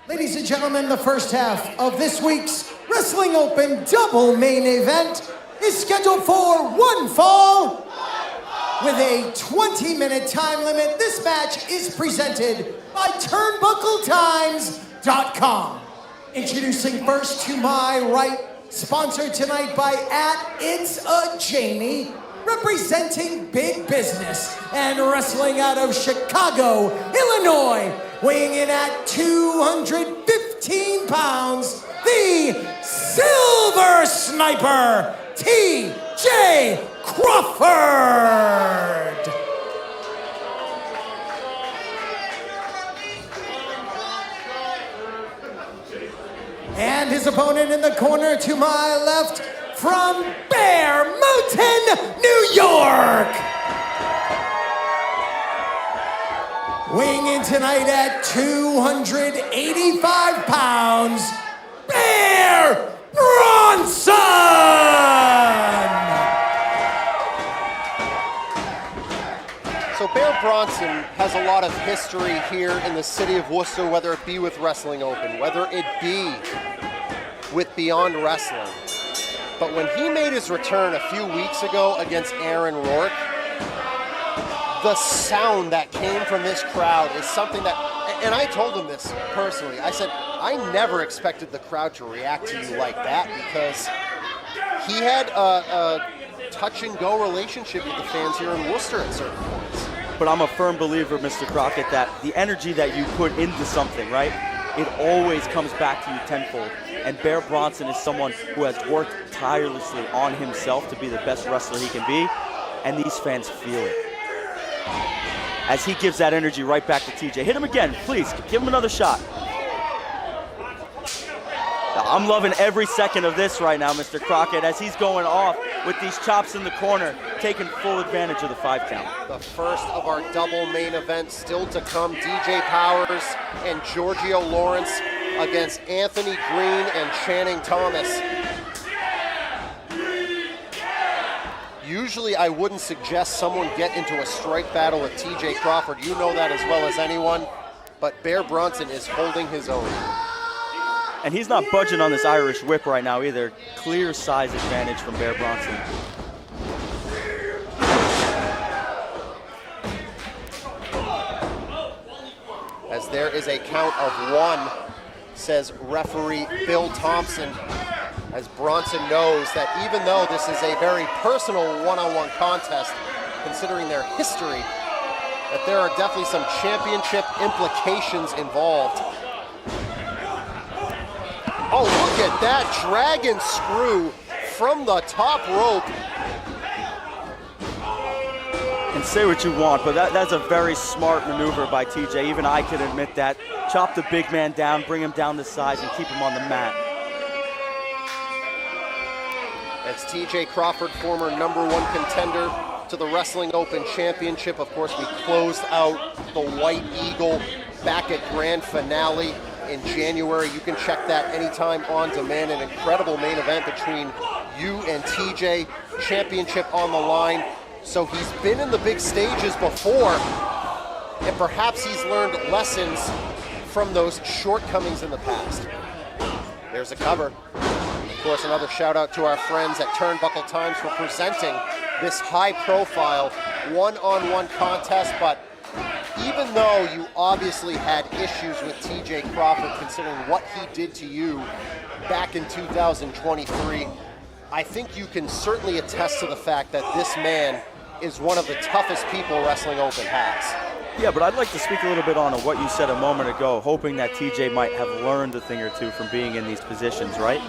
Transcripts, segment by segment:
Ladies and gentlemen, the first half of this week's Wrestling Open double main event is scheduled for one fall. With a 20-minute time limit, this match is presented by TurnbuckleTimes.com. Introducing first to my right, sponsored tonight by @It'sAJamie, representing big business and wrestling out of Chicago, Illinois, weighing in at 215 pounds, the Silver Sniper, TJ Crawford. And his opponent in the corner to my left, from Bear Mountain, New York. Weighing in tonight at 285 pounds, Bear Bronson! So Bear Bronson has a lot of history here in the city of Worcester, whether it be with Wrestling Open, whether it be with Beyond Wrestling. But when he made his return a few weeks ago against Aaron Rourke, the sound that came from this crowd is something that, and I told him this personally, I said, I never expected the crowd to react to you like that, because he had a touch and go relationship with the fans here in Worcester at certain points. But I'm a firm believer, Mr. Crockett, that the energy that you put into something, right, it always comes back to you tenfold. And Bear Bronson is someone who has worked tirelessly on himself to be the best wrestler he can be, and these fans feel it. As he gives that energy right back to TJ. Hit him again, please, give him another shot. I'm loving every second of this right now, Mr. Crockett, as he's going off with these chops in the corner, taking full advantage of the 5 count. The first of our double main event still to come, DJ Powers and Giorgio Lawrence against Anthony Green and Channing Thomas. Usually I wouldn't suggest someone get into a strike battle with TJ Crawford. You know that as well as anyone, but Bear Bronson is holding his own. And he's not budging on this Irish whip right now either. Clear size advantage from Bear Bronson. As there is a count of 1, says referee Bill Thompson, as Bronson knows that even though this is a very personal one-on-one contest, considering their history, that there are definitely some championship implications involved. Oh, look at that dragon screw from the top rope. And say what you want, but that's a very smart maneuver by TJ. Even I can admit that. Chop the big man down, bring him down to size, and keep him on the mat. As TJ Crawford, former #1 contender to the Wrestling Open Championship. Of course, we closed out the White Eagle back at Grand Finale in January. You can check that anytime on demand. An incredible main event between you and TJ. Championship on the line. So he's been in the big stages before, and perhaps he's learned lessons from those shortcomings in the past. There's a cover. Of course, another shout out to our friends at Turnbuckle Times for presenting this high-profile one-on-one contest. But even though you obviously had issues with TJ Crawford, considering what he did to you back in 2023, I think you can certainly attest to the fact that this man is one of the toughest people Wrestling Open has. Yeah, but I'd like to speak a little bit on what you said a moment ago, hoping that TJ might have learned a thing or two from being in these positions, right?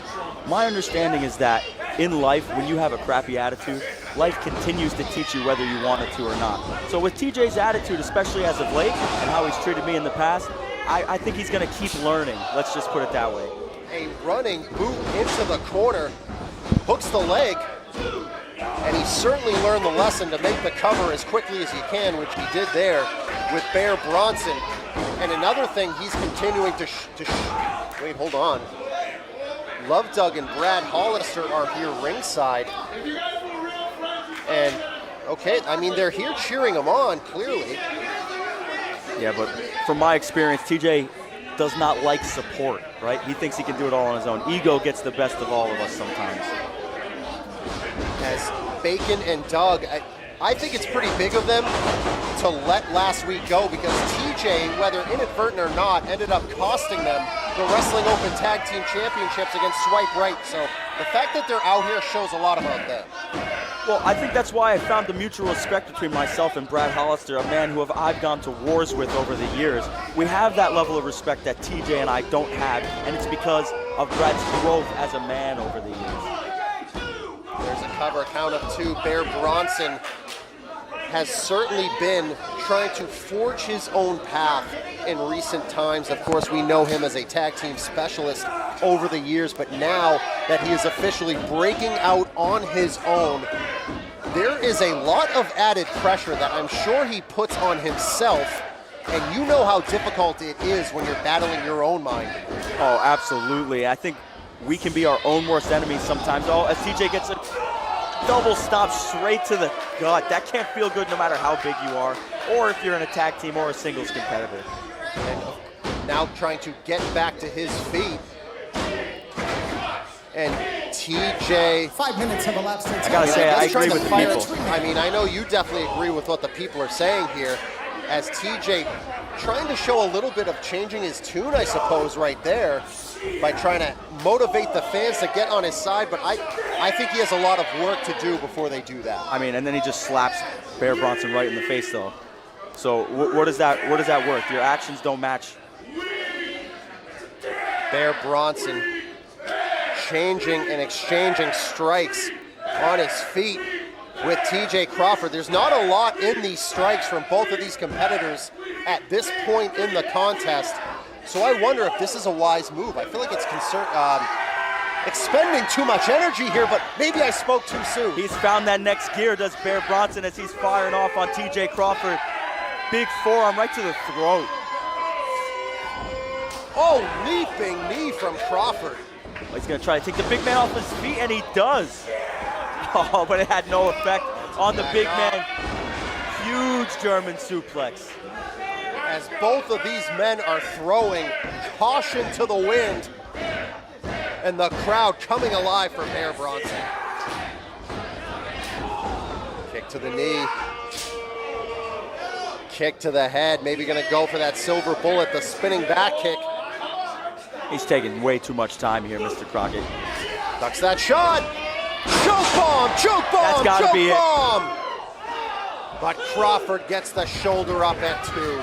My understanding is that in life, when you have a crappy attitude, life continues to teach you whether you want it to or not. So with TJ's attitude, especially as of late, and how he's treated me in the past, I think he's going to keep learning. Let's just put it that way. A running boot into the corner, hooks the leg, and he certainly learned the lesson to make the cover as quickly as he can, which he did there with Bear Bronson. And another thing he's continuing to wait, hold on. Love Doug and Brad Hollister are here ringside. And, okay, I mean, they're here cheering him on, clearly. Yeah, but from my experience, TJ does not like support, right? He thinks he can do it all on his own. Ego gets the best of all of us sometimes. As Bacon and Doug, I think it's pretty big of them to let last week go, because TJ, whether inadvertent or not, ended up costing them the Wrestling Open Tag Team Championships against Swipe Right. So the fact that they're out here shows a lot about them. Well, I think that's why I found the mutual respect between myself and Brad Hollister, a man who I've gone to wars with over the years. We have that level of respect that TJ and I don't have, and it's because of Brad's growth as a man over the years. There's a cover, count of 2. Bear Bronson has certainly been trying to forge his own path in recent times. Of course, we know him as a tag team specialist over the years, but now that he is officially breaking out on his own, there is a lot of added pressure that I'm sure he puts on himself, and you know how difficult it is when you're battling your own mind. Oh, absolutely. I think we can be our own worst enemies sometimes. Oh, as TJ gets a double stop straight to the gut. That can't feel good no matter how big you are, or if you're in a tag team or a singles competitor. And now trying to get back to his feet. And TJ... 5 minutes have elapsed. I gotta say, I agree with the people. I mean, I know you definitely agree with what the people are saying here, as TJ trying to show a little bit of changing his tune, I suppose, right there, by trying to motivate the fans to get on his side, but I think he has a lot of work to do before they do that. I mean, and then he just slaps Bear Bronson right in the face, though. So what is that worth? Your actions don't match. Bear Bronson changing and exchanging strikes on his feet with TJ Crawford. There's not a lot in these strikes from both of these competitors at this point in the contest. So I wonder if this is a wise move. I feel like it's expending too much energy here, but maybe I spoke too soon. He's found that next gear, does Bear Bronson, as he's firing off on TJ Crawford. Big forearm right to the throat. Oh, leaping knee from Crawford. Well, he's gonna try to take the big man off his feet, and he does. Oh, but it had no effect on the big man. Huge German suplex. As both of these men are throwing caution to the wind, and the crowd coming alive for Bear Bronson. Kick to the knee. Kick to the head. Maybe gonna go for that silver bullet, the spinning back kick. He's taking way too much time here, Mr. Crockett. Ducks that shot. Choke bomb, choke bomb, That's gotta choke be bomb. But Crawford gets the shoulder up at 2.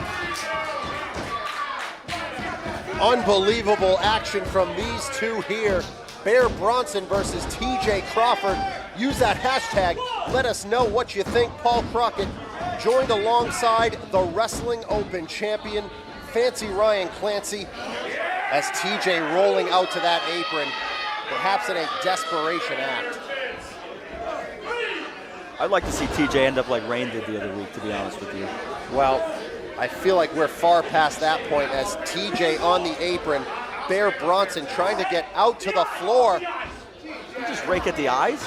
Unbelievable action from these two here. Bear Bronson versus TJ Crawford. Use that hashtag. Let us know what you think. Paul Crockett joined alongside the Wrestling Open champion, Fancy Ryan Clancy, as TJ rolling out to that apron, perhaps in a desperation act. I'd like to see TJ end up like Rain did the other week, to be honest with you. Well, I feel like we're far past that point, as TJ on the apron, Bear Bronson trying to get out to the floor. You just rake at the eyes?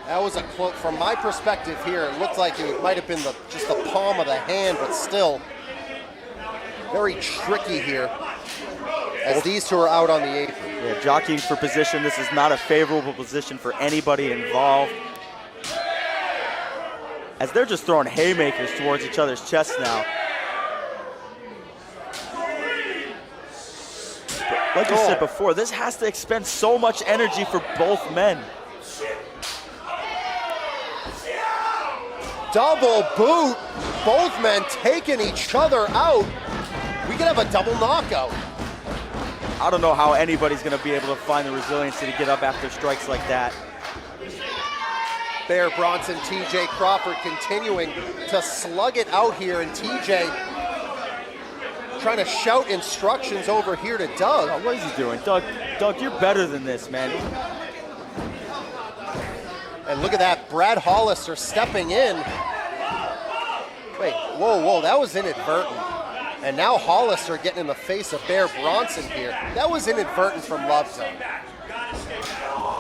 That was a close, from my perspective here, it looked like it might have been just the palm of the hand, but still very tricky here as these two are out on the apron. Yeah, jockeying for position. This is not a favorable position for anybody involved, as they're just throwing haymakers towards each other's chests now. But like you said before, this has to expend so much energy for both men. Double boot, both men taking each other out. We could have a double knockout. I don't know how anybody's gonna be able to find the resiliency to get up after strikes like that. Bear Bronson, TJ Crawford continuing to slug it out here, and TJ trying to shout instructions over here to Doug. Oh, what is he doing? Doug, you're better than this, man. And look at that, Brad Hollister stepping in. Wait, whoa, that was inadvertent. And now Hollister getting in the face of Bear Bronson here. That was inadvertent from Lovejoy.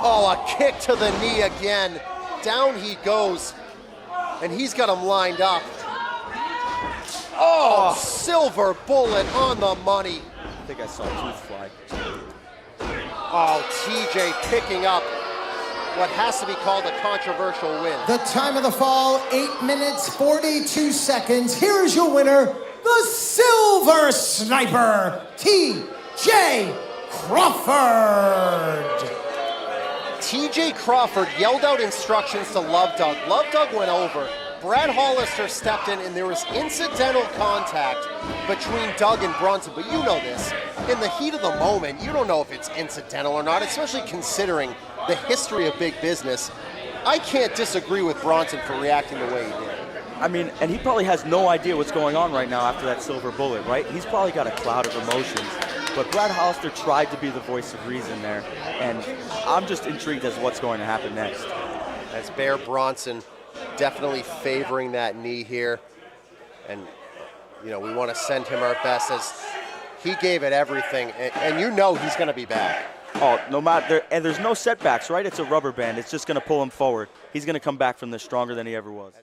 Oh, a kick to the knee again. Down he goes, and he's got him lined up. Oh, silver bullet on the money. think I saw a tooth fly. Oh, TJ picking up what has to be called a controversial win. The time of the fall, 8 minutes, 42 seconds. Here's your winner, the Silver Sniper, TJ Crawford. TJ Crawford yelled out instructions to Love Doug. Love Doug went over. Brad Hollister stepped in, and there was incidental contact between Doug and Bronson. But you know this, in the heat of the moment, you don't know if it's incidental or not, especially considering the history of big business. I can't disagree with Bronson for reacting the way he did. I mean, and he probably has no idea what's going on right now after that silver bullet, right? He's probably got a cloud of emotions. But Brad Hollister tried to be the voice of reason there, and I'm just intrigued as to what's going to happen next. As Bear Bronson definitely favoring that knee here, and you know, we want to send him our best as he gave it everything, and you know he's going to be back. Oh, no matter, and there's no setbacks, right? It's a rubber band. It's just going to pull him forward. He's going to come back from this stronger than he ever was.